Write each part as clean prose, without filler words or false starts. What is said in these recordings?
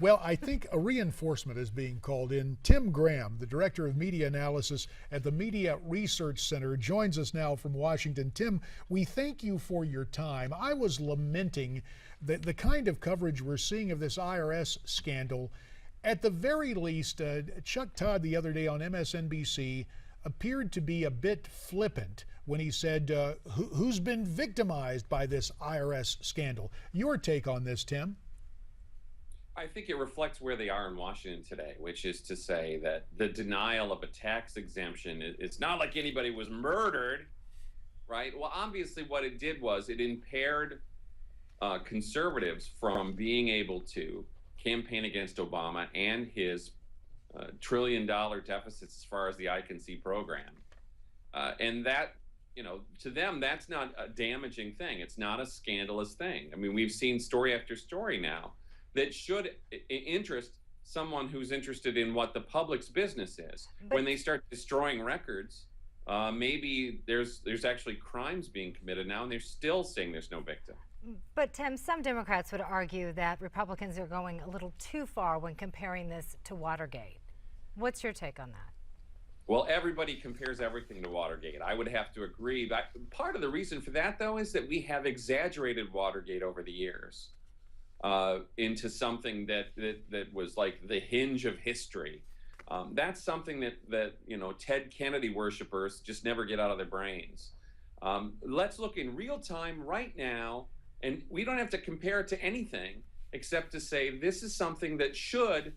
Well, I think a reinforcement is being called in. Tim Graham, the Director of Media Analysis at the Media Research Center, joins us now from Washington. Tim, we thank you for your time. I was lamenting the kind of coverage we're seeing of this IRS scandal. At the very least, Chuck Todd the other day on MSNBC appeared to be a bit flippant when he said, who's been victimized by this IRS scandal? Your take on this, Tim? I think it reflects where they are in Washington today, which is to say that the denial of a tax exemption, it's not like anybody was murdered, right? Well, obviously what it did was it impaired conservatives from being able to campaign against Obama and his trillion-dollar deficits as far as the eye can see program. And that, to them, that's not a damaging thing. It's not a scandalous thing. I mean, we've seen story after story now that should interest someone who's interested in what the public's business is. But when they start destroying records, maybe there's actually crimes being committed now, and they're still saying there's no victim. But Tim, some Democrats would argue that Republicans are going a little too far when comparing this to Watergate. What's your take on that? Well, everybody compares everything to Watergate. I would have to agree. But part of the reason for that, though, is that we have exaggerated Watergate over the years into something that was like the hinge of history. That's something that Ted Kennedy worshipers just never get out of their brains. Let's look in real time right now, and we don't have to compare it to anything except to say this is something that should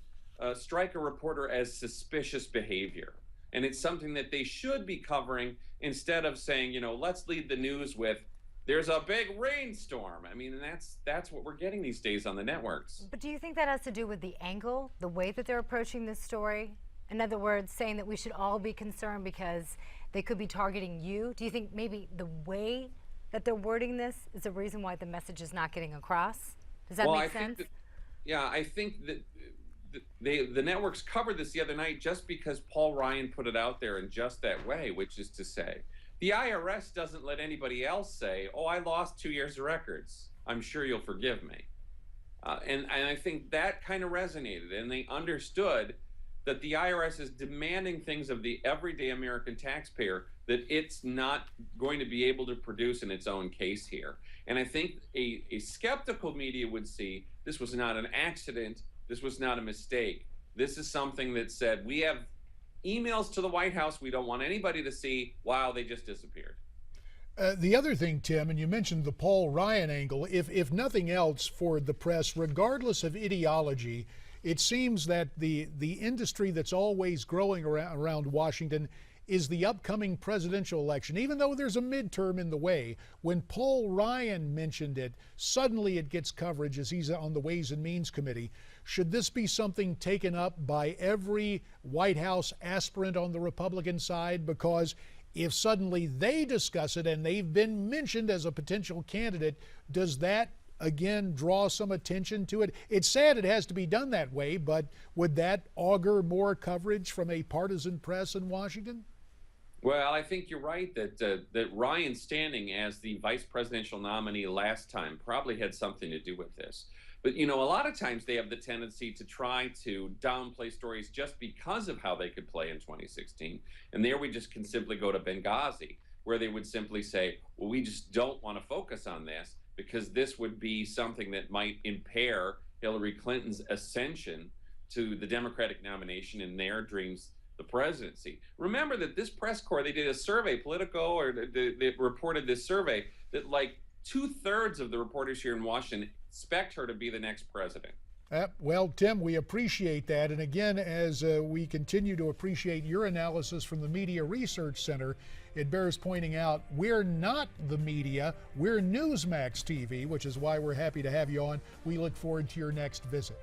strike a reporter as suspicious behavior. And it's something that they should be covering instead of saying, let's lead the news with, there's a big rainstorm. I mean, and that's what we're getting these days on the networks. But do you think that has to do with the angle, the way that they're approaching this story? In other words, saying that we should all be concerned because they could be targeting you? Do you think maybe the way that they're wording this is the reason why the message is not getting across? Does that make sense? I think that the networks covered this the other night just because Paul Ryan put it out there in just that way, which is to say, the IRS doesn't let anybody else say, oh, I lost 2 years of records. I'm sure you'll forgive me. And I think that kind of resonated, and they understood that the IRS is demanding things of the everyday American taxpayer that it's not going to be able to produce in its own case here. And I think a skeptical media would see this was not an accident, this was not a mistake. This is something that said, we have emails to the White House we don't want anybody to see. Wow, they just disappeared. The other thing, Tim, and you mentioned the Paul Ryan angle, if nothing else for the press, regardless of ideology, it seems that the industry that's always growing around Washington is the upcoming presidential election. Even though there's a midterm in the way, when Paul Ryan mentioned it, suddenly it gets coverage as he's on the Ways and Means Committee. Should this be something taken up by every White House aspirant on the Republican side? Because if suddenly they discuss it and they've been mentioned as a potential candidate, does that again draw some attention to it? It's sad it has to be done that way, but would that augur more coverage from a partisan press in Washington? Well, I think you're right that Ryan standing as the vice presidential nominee last time probably had something to do with this. But, a lot of times they have the tendency to try to downplay stories just because of how they could play in 2016. And there we just can simply go to Benghazi, where they would simply say, well, we just don't want to focus on this because this would be something that might impair Hillary Clinton's ascension to the Democratic nomination in their dreams, the presidency. Remember that this press corps, they did a survey, Politico, or they reported this survey that like 2/3 of the reporters here in Washington expect her to be the next president. Well, Tim, we appreciate that. And again, as we continue to appreciate your analysis from the Media Research Center, it bears pointing out we're not the media, we're Newsmax TV, which is why we're happy to have you on. We look forward to your next visit.